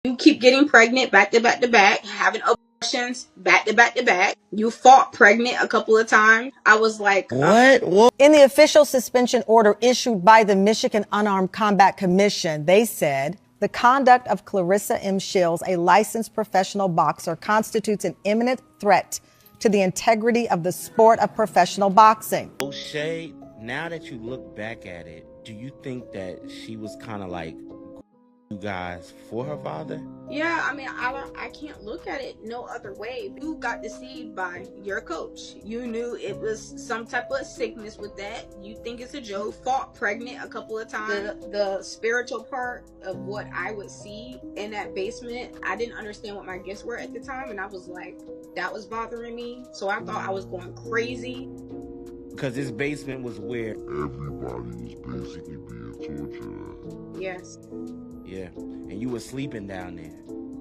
You keep getting pregnant back to back to back, having abortions back to back to back. You fought pregnant a couple of times. I was like, What? In the official suspension order issued by the Michigan Unarmed Combat Commission, they said the conduct of Clarissa M. Shields, a licensed professional boxer, constitutes an imminent threat to the integrity of the sport of professional boxing. O'Shea, now that you look back at it, do you think that she was kind of like you guys for her father? Yeah, I mean, I can't look at it no other way. You got deceived by your coach. You knew it was some type of sickness with that. You think it's a joke. Fought pregnant a couple of times. The spiritual part of what I would see in that basement, I didn't understand what my gifts were at the time, and I was like, that was bothering me. So I thought I was going crazy. Because this basement was where everybody was basically being tortured. Yes. Yeah, and you were sleeping down there.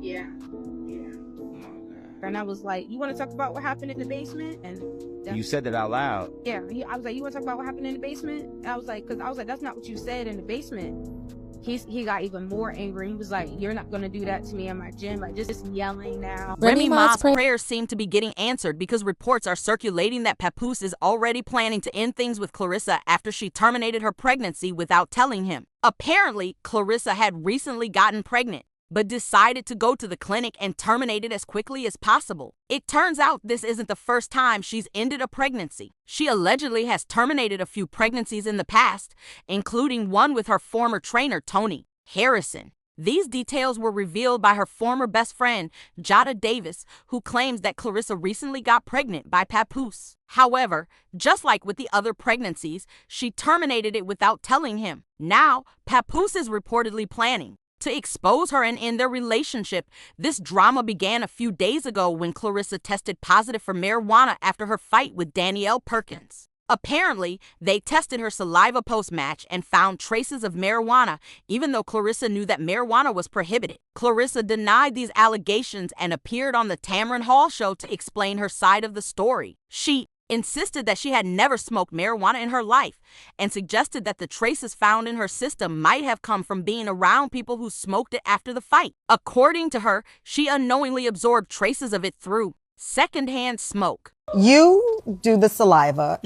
Yeah. Oh my God. And I was like, you want to talk about what happened in the basement? And you said that out loud. Yeah, I was like, you want to talk about what happened in the basement? And I was like, that's not what you said in the basement. He got even more angry. He was like, you're not going to do that to me in my gym. Like, just yelling now. Remy Ma's prayers seem to be getting answered because reports are circulating that Papoose is already planning to end things with Clarissa after she terminated her pregnancy without telling him. Apparently, Clarissa had recently gotten pregnant, but decided to go to the clinic and terminate it as quickly as possible. It turns out this isn't the first time she's ended a pregnancy. She allegedly has terminated a few pregnancies in the past, including one with her former trainer, Tony Harrison. These details were revealed by her former best friend, Jada Davis, who claims that Clarissa recently got pregnant by Papoose. However, just like with the other pregnancies, she terminated it without telling him. Now, Papoose is reportedly planning to expose her and end their relationship. This drama began a few days ago when Clarissa tested positive for marijuana after her fight with Danielle Perkins. Apparently, they tested her saliva post-match and found traces of marijuana, even though Clarissa knew that marijuana was prohibited. Clarissa denied these allegations and appeared on the Tamron Hall show to explain her side of the story. She insisted that she had never smoked marijuana in her life and suggested that the traces found in her system might have come from being around people who smoked it after the fight. According to her, she unknowingly absorbed traces of it through secondhand smoke. You do the saliva,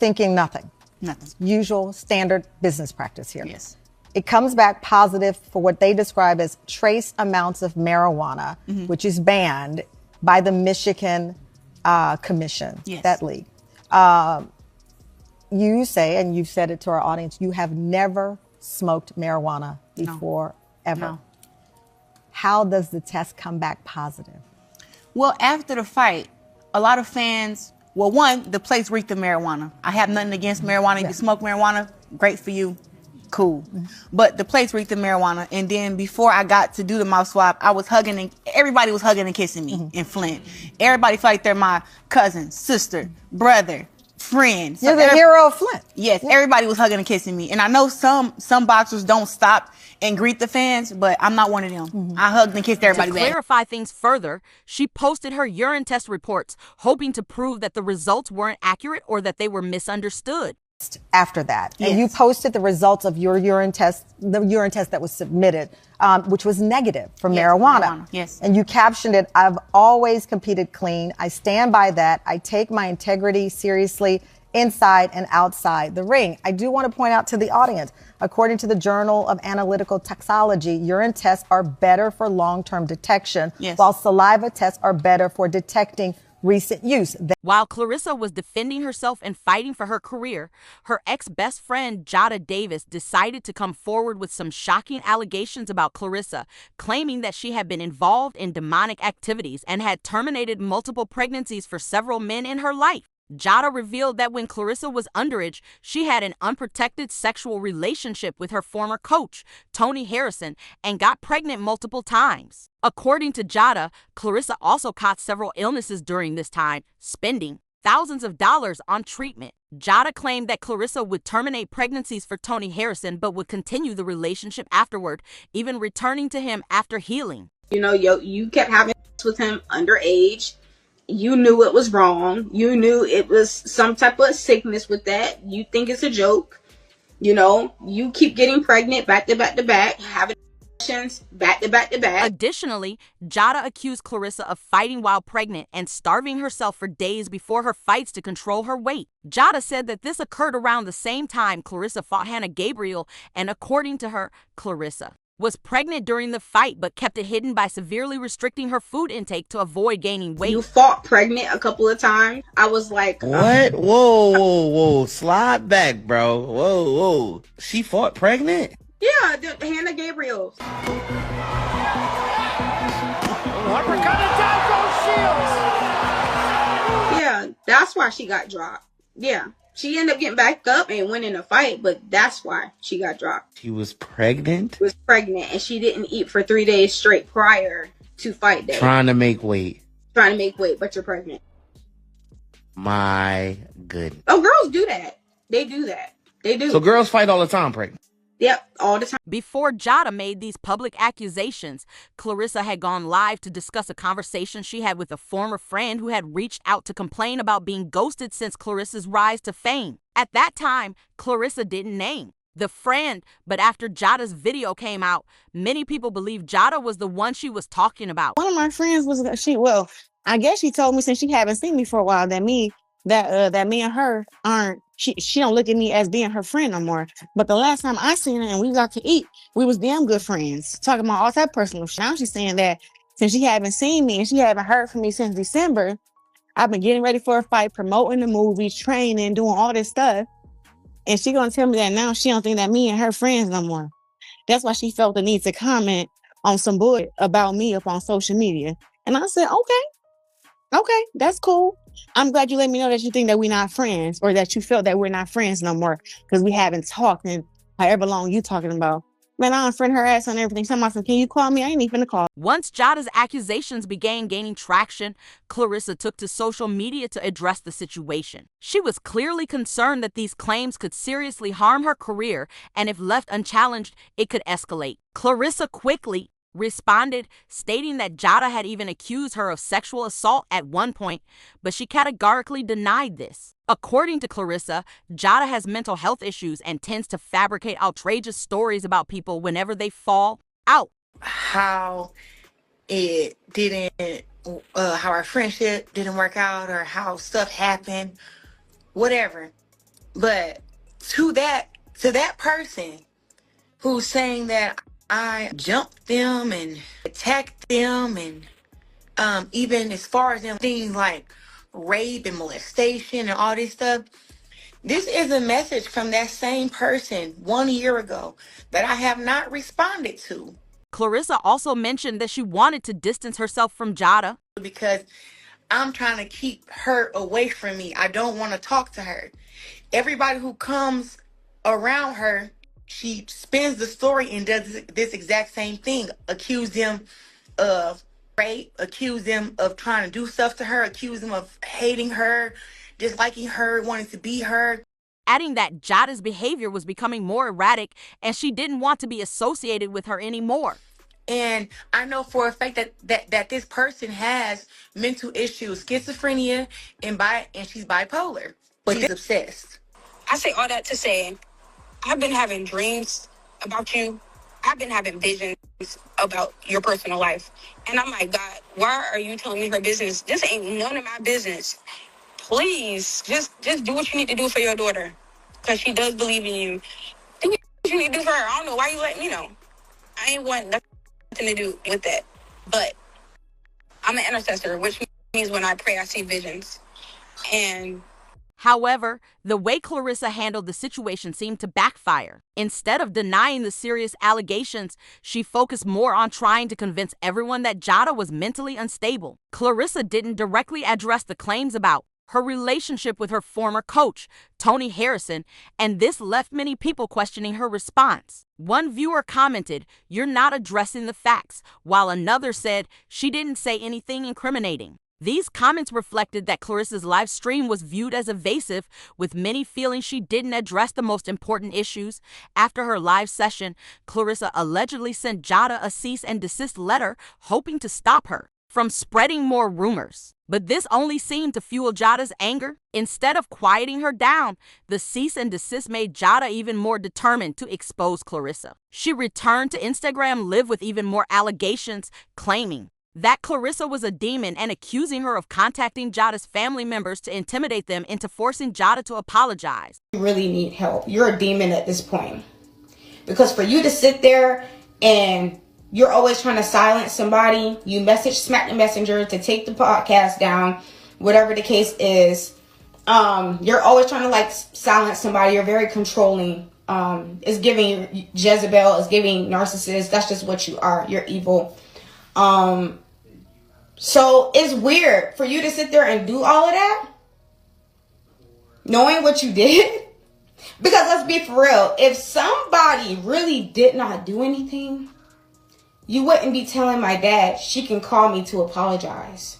thinking nothing. Nothing. Usual standard business practice here. Yes. It comes back positive for what they describe as trace amounts of marijuana, which is banned by the Michigan Commission, yes. that league. You say, and you've said it to our audience, you have never smoked marijuana before, ever. No. How does the test come back positive? Well, after the fight, a lot of fans, well, one, the place reeked of marijuana. I have nothing against marijuana. If you smoke marijuana, great for you. Cool. But the place reeked of marijuana. And then before I got to do the mouth swab, I was hugging and everybody was hugging and kissing me in Flint. Everybody felt like they're my cousin, sister, brother, friend. You're the hero of Flint. Yes, everybody was hugging and kissing me. And I know some boxers don't stop and greet the fans, but I'm not one of them. I hugged and kissed everybody back. To clarify things further, she posted her urine test reports, hoping to prove that the results weren't accurate or that they were misunderstood. After that, yes. And you posted the results of your urine test, the urine test that was submitted, which was negative for marijuana. Yes. And you captioned it, "I've always competed clean. I stand by that. I take my integrity seriously inside and outside the ring." I do want to point out to the audience, according to the Journal of Analytical Toxicology, urine tests are better for long-term detection, while saliva tests are better for detecting recent use. While Clarissa was defending herself and fighting for her career, her ex-best friend Jada Davis decided to come forward with some shocking allegations about Clarissa, claiming that she had been involved in demonic activities and had terminated multiple pregnancies for several men in her life. Jada revealed that when Clarissa was underage, she had an unprotected sexual relationship with her former coach, Tony Harrison, and got pregnant multiple times. According to Jada, Clarissa also caught several illnesses during this time, spending thousands of dollars on treatment. Jada claimed that Clarissa would terminate pregnancies for Tony Harrison, but would continue the relationship afterward, even returning to him after healing. You know, you kept having sex with him underage. You knew it was wrong. You knew it was some type of sickness with that. You think it's a joke. You know, you keep getting pregnant back to back to back, having back to back to back. Additionally, Jada accused Clarissa of fighting while pregnant and starving herself for days before her fights to control her weight. Jada said that this occurred around the same time Clarissa fought Hannah Gabriel, and according to her, Clarissa was pregnant during the fight but kept it hidden by severely restricting her food intake to avoid gaining weight. You fought pregnant a couple of times. I was like, what? Whoa. Slide back, bro. Whoa. She fought pregnant? Yeah, Hannah Gabriel. Yeah, that's why she got dropped. Yeah. She ended up getting back up and winning a fight, but that's why she got dropped. She was pregnant? She was pregnant, and she didn't eat for 3 days straight prior to fight day. Trying to make weight, but you're pregnant. My goodness. Oh, girls do that. They do that. They do. So girls fight all the time pregnant? Yep, all the time. Before Jada made these public accusations, Clarissa had gone live to discuss a conversation she had with a former friend who had reached out to complain about being ghosted since Clarissa's rise to fame. At that time, Clarissa didn't name the friend, but after Jada's video came out, many people believe Jada was the one she was talking about. One of my friends was I guess she told me, since she haven't seen me for a while, that me and her aren't, she don't look at me as being her friend no more. But the last time I seen her and we got to eat, we was damn good friends, talking about all that personal shit. Now she's saying that since she haven't seen me and she haven't heard from me since December, I've been getting ready for a fight, promoting the movies, training, doing all this stuff. And she gonna tell me that now she don't think that me and her friends no more. That's why she felt the need to comment on some bullshit about me up on social media. And I said, okay, that's cool. I'm glad you let me know that you think that we're not friends, or that you felt that we're not friends no more because we haven't talked in however long you talking about. Man, I unfriend her ass on everything. Somebody said, can you call me? I ain't even finna call. Once Jada's accusations began gaining traction, Clarissa took to social media to address the situation. She was clearly concerned that these claims could seriously harm her career, and if left unchallenged, it could escalate. Clarissa quickly responded, stating that Jada had even accused her of sexual assault at one point, but she categorically denied this. According to Clarissa, Jada has mental health issues and tends to fabricate outrageous stories about people whenever they fall out. How it didn't, how our friendship didn't work out, or how stuff happened, whatever. But to that person who's saying that I jumped them and attacked them, and even as far as them things like rape and molestation and all this stuff, this is a message from that same person 1 year ago that I have not responded to. Clarissa also mentioned that she wanted to distance herself from Jada because I'm trying to keep her away from me. I don't want to talk to her. Everybody who comes around her, she spins the story and does this exact same thing. Accuse them of rape, accuse them of trying to do stuff to her, accuse them of hating her, disliking her, wanting to be her. Adding that Jada's behavior was becoming more erratic and she didn't want to be associated with her anymore. And I know for a fact that this person has mental issues, schizophrenia, and she's bipolar, but she's obsessed. I say all that to say, I've been having dreams about you. I've been having visions about your personal life. And I'm like, God, why are you telling me her business? This ain't none of my business. Please, just do what you need to do for your daughter. Because she does believe in you. Do what you need to do for her. I don't know why you let me know. I ain't want nothing to do with that. But I'm an intercessor, which means when I pray, I see visions. And however, the way Clarissa handled the situation seemed to backfire. Instead of denying the serious allegations, she focused more on trying to convince everyone that Jada was mentally unstable. Clarissa didn't directly address the claims about her relationship with her former coach, Tony Harrison, and this left many people questioning her response. One viewer commented, "You're not addressing the facts," while another said she didn't say anything incriminating. These comments reflected that Clarissa's live stream was viewed as evasive, with many feeling she didn't address the most important issues. After her live session, Clarissa allegedly sent Jada a cease and desist letter, hoping to stop her. from spreading more rumors. But this only seemed to fuel Jada's anger. Instead of quieting her down, the cease and desist made Jada even more determined to expose Clarissa. She returned to Instagram Live with even more allegations, claiming that Clarissa was a demon and accusing her of contacting Jada's family members to intimidate them into forcing Jada to apologize. You really need help. You're a demon at this point. Because for you to sit there and you're always trying to silence somebody, you smack the messenger to take the podcast down, whatever the case is. You're always trying to like silence somebody. You're very controlling. It's giving Jezebel, it's giving narcissist. That's just what you are. You're evil. So it's weird for you to sit there and do all of that, knowing what you did. Because let's be for real, if somebody really did not do anything, you wouldn't be telling my dad she can call me to apologize.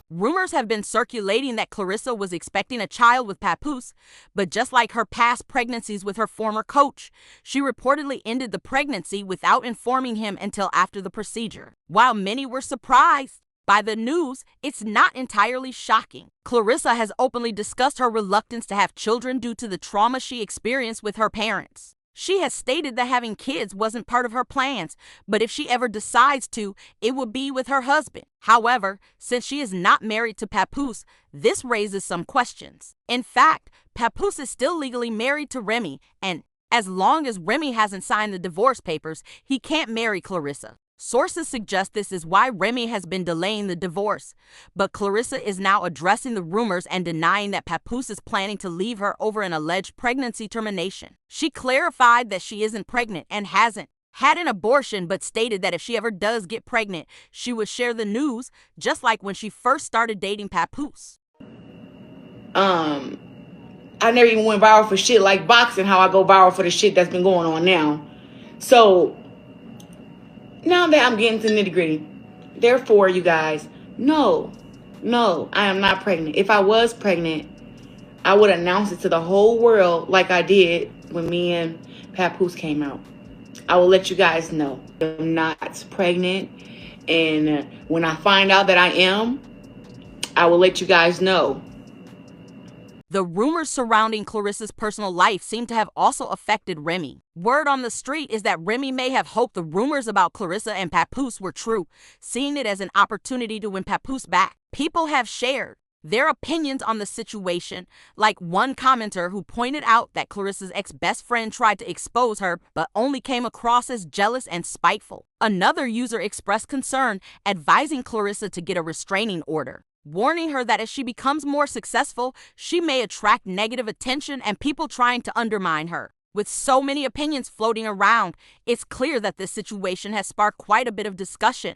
Rumors have been circulating that Clarissa was expecting a child with Papoose, but just like her past pregnancies with her former coach, she reportedly ended the pregnancy without informing him until after the procedure. While many were surprised by the news, it's not entirely shocking. Clarissa has openly discussed her reluctance to have children due to the trauma she experienced with her parents. She has stated that having kids wasn't part of her plans, but if she ever decides to, it would be with her husband. However, since she is not married to Papoose, this raises some questions. In fact, Papoose is still legally married to Remy, and as long as Remy hasn't signed the divorce papers, he can't marry Clarissa. Sources suggest this is why Remy has been delaying the divorce, but Clarissa is now addressing the rumors and denying that Papoose is planning to leave her over an alleged pregnancy termination. She clarified that she isn't pregnant and hasn't had an abortion, but stated that if she ever does get pregnant, she would share the news, just like when she first started dating Papoose. I never even went viral for shit like boxing, how I go viral for the shit that's been going on now. So now that I'm getting to the nitty gritty, therefore, you guys, no, I am not pregnant. If I was pregnant, I would announce it to the whole world like I did when me and Papoose came out. I will let you guys know I'm not pregnant. And when I find out that I am, I will let you guys know. The rumors surrounding Clarissa's personal life seem to have also affected Remy. Word on the street is that Remy may have hoped the rumors about Clarissa and Papoose were true, seeing it as an opportunity to win Papoose back. People have shared their opinions on the situation, like one commenter who pointed out that Clarissa's ex-best friend tried to expose her but only came across as jealous and spiteful. Another user expressed concern, advising Clarissa to get a restraining order, warning her that as she becomes more successful, she may attract negative attention and people trying to undermine her. With so many opinions floating around, it's clear that this situation has sparked quite a bit of discussion.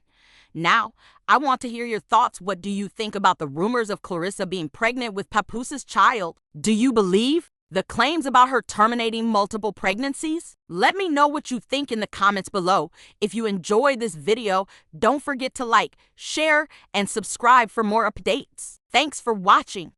Now, I want to hear your thoughts. What do you think about the rumors of Clarissa being pregnant with Papoose's child? Do you believe the claims about her terminating multiple pregnancies? Let me know what you think in the comments below. If you enjoyed this video, don't forget to like, share, and subscribe for more updates. Thanks for watching.